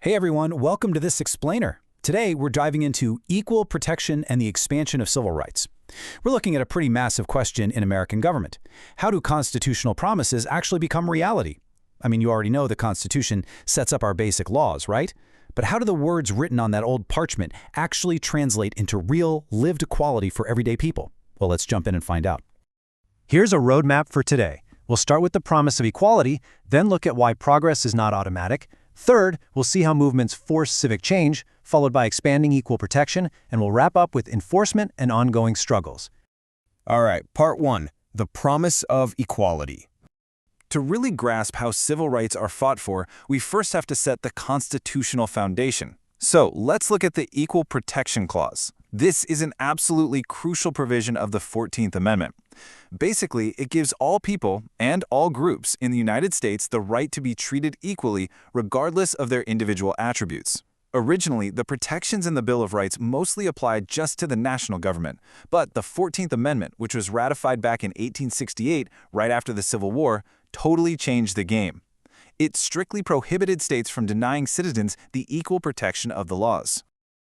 Hey everyone, welcome to this explainer. Today we're diving into equal protection and the expansion of civil rights. We're looking at a pretty massive question in American government. How do constitutional promises actually become reality? I mean, you already know the Constitution sets up our basic laws, right? But how do the words written on that old parchment actually translate into real, lived equality for everyday people? Well, let's jump in and find out. Here's a roadmap for today. We'll start with the promise of equality, then look at why progress is not automatic. Third, we'll see how movements force civic change, followed by expanding equal protection, and we'll wrap up with enforcement and ongoing struggles. All right, part 1, the promise of equality. To really grasp how civil rights are fought for, we first have to set the constitutional foundation. So let's look at the Equal Protection Clause. This is an absolutely crucial provision of the 14th Amendment. Basically, it gives all people and all groups in the United States the right to be treated equally regardless of their individual attributes. Originally, the protections in the Bill of Rights mostly applied just to the national government, but the 14th Amendment, which was ratified back in 1868, right after the Civil War, totally changed the game. It strictly prohibited states from denying citizens the equal protection of the laws.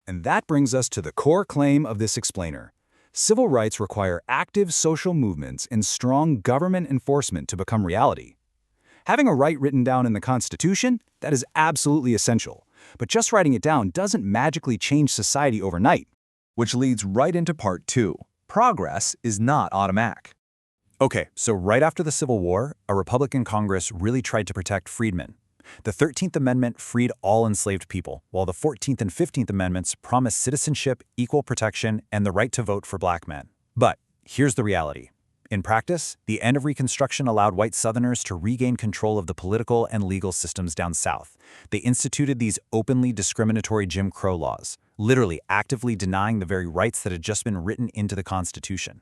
And that brings us to the core claim of this explainer. Civil rights require active social movements and strong government enforcement to become reality. Having a right written down in the Constitution, that is absolutely essential. But just writing it down doesn't magically change society overnight. Which leads right into part 2. Progress is not automatic. Okay, so right after the Civil War, a Republican Congress really tried to protect freedmen. The 13th Amendment freed all enslaved people, while the 14th and 15th Amendments promised citizenship, equal protection, and the right to vote for black men. But here's the reality. In practice, the end of Reconstruction allowed white Southerners to regain control of the political and legal systems down South. They instituted these openly discriminatory Jim Crow laws, literally actively denying the very rights that had just been written into the Constitution.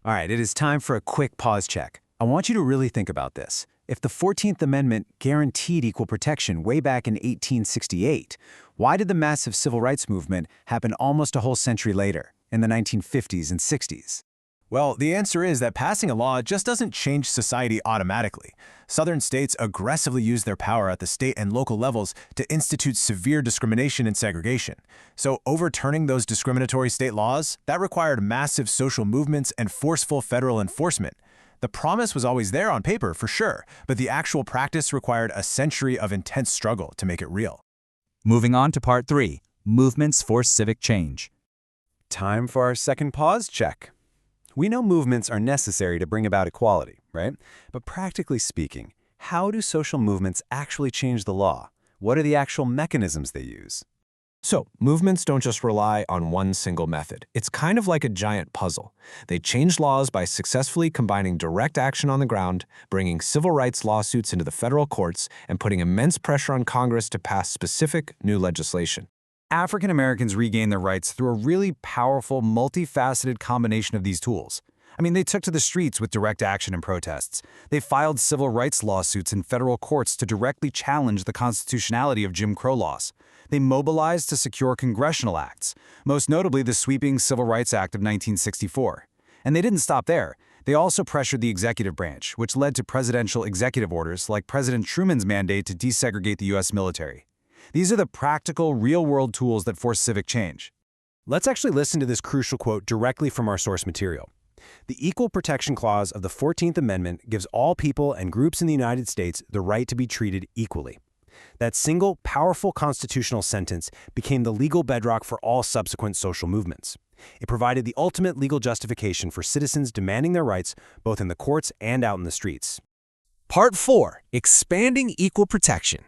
All right, it is time for a quick pause check. I want you to really think about this. If the 14th Amendment guaranteed equal protection way back in 1868, why did the massive civil rights movement happen almost a whole century later, in the 1950s and 60s? Well, the answer is that passing a law just doesn't change society automatically. Southern states aggressively used their power at the state and local levels to institute severe discrimination and segregation. So overturning those discriminatory state laws, that required massive social movements and forceful federal enforcement. The promise was always there on paper, for sure, but the actual practice required a century of intense struggle to make it real. Moving on to part 3, movements for civic change. Time for our second pause check. We know movements are necessary to bring about equality, right? But practically speaking, how do social movements actually change the law? What are the actual mechanisms they use? So, movements don't just rely on one single method. It's kind of like a giant puzzle. They change laws by successfully combining direct action on the ground, bringing civil rights lawsuits into the federal courts, and putting immense pressure on Congress to pass specific new legislation. African Americans regained their rights through a really powerful, multifaceted combination of these tools. I mean, they took to the streets with direct action and protests. They filed civil rights lawsuits in federal courts to directly challenge the constitutionality of Jim Crow laws. They mobilized to secure congressional acts, most notably the sweeping Civil Rights Act of 1964. And they didn't stop there. They also pressured the executive branch, which led to presidential executive orders like President Truman's mandate to desegregate the U.S. military. These are the practical, real-world tools that force civic change. Let's actually listen to this crucial quote directly from our source material. The Equal Protection Clause of the 14th Amendment gives all people and groups in the United States the right to be treated equally. That single, powerful constitutional sentence became the legal bedrock for all subsequent social movements. It provided the ultimate legal justification for citizens demanding their rights both in the courts and out in the streets. Part 4. Expanding Equal Protection.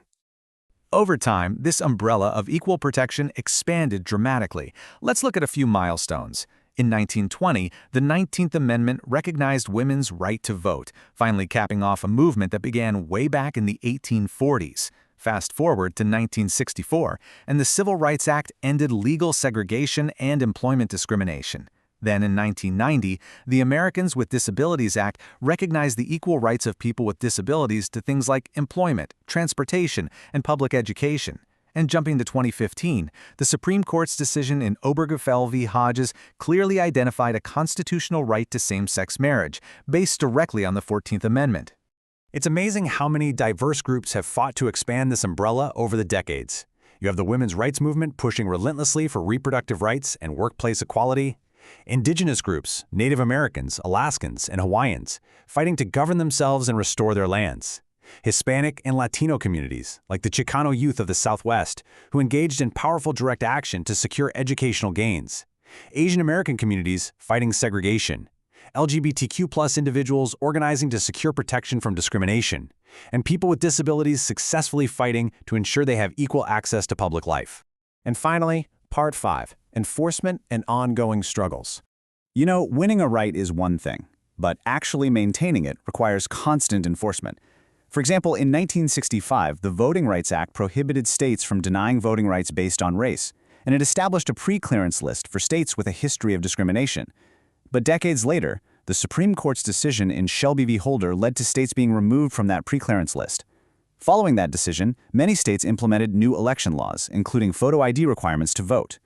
Over time, this umbrella of equal protection expanded dramatically. Let's look at a few milestones. In 1920, the 19th Amendment recognized women's right to vote, finally capping off a movement that began way back in the 1840s. Fast forward to 1964, and the Civil Rights Act ended legal segregation and employment discrimination. Then in 1990, the Americans with Disabilities Act recognized the equal rights of people with disabilities to things like employment, transportation, and public education. And jumping to 2015, the Supreme Court's decision in Obergefell v. Hodges clearly identified a constitutional right to same-sex marriage, based directly on the 14th Amendment. It's amazing how many diverse groups have fought to expand this umbrella over the decades. You have the women's rights movement pushing relentlessly for reproductive rights and workplace equality. Indigenous groups, Native Americans, Alaskans, and Hawaiians, fighting to govern themselves and restore their lands. Hispanic and Latino communities, like the Chicano youth of the Southwest, who engaged in powerful direct action to secure educational gains. Asian American communities fighting segregation. LGBTQ+ individuals organizing to secure protection from discrimination. And people with disabilities successfully fighting to ensure they have equal access to public life. And finally, Part 5, Enforcement and Ongoing Struggles. You know, winning a right is one thing, but actually maintaining it requires constant enforcement. For example, in 1965, the Voting Rights Act prohibited states from denying voting rights based on race, and it established a pre-clearance list for states with a history of discrimination. But decades later, the Supreme Court's decision in Solbee v. Holder led to states being removed from that pre-clearance list. Following that decision, many states implemented new election laws, including photo ID requirements to vote.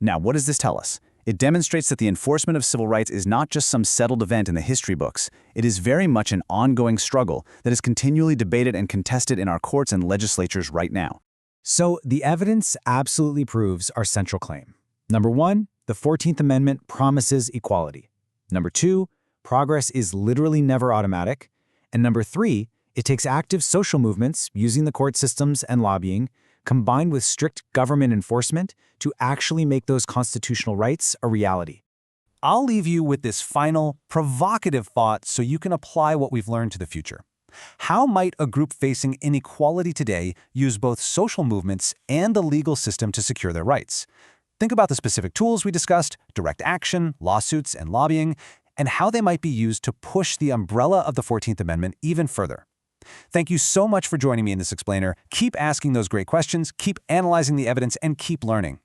Now, what does this tell us? It demonstrates that the enforcement of civil rights is not just some settled event in the history books. It is very much an ongoing struggle that is continually debated and contested in our courts and legislatures right now. So the evidence absolutely proves our central claim. Number 1, the 14th Amendment promises equality. Number 2, progress is literally never automatic. And number 3, it takes active social movements, using the court systems and lobbying, combined with strict government enforcement to actually make those constitutional rights a reality. I'll leave you with this final, provocative thought so you can apply what we've learned to the future. How might a group facing inequality today use both social movements and the legal system to secure their rights? Think about the specific tools we discussed, direct action, lawsuits, and lobbying, and how they might be used to push the umbrella of the 14th Amendment even further. Thank you so much for joining me in this explainer. Keep asking those great questions, keep analyzing the evidence, and keep learning.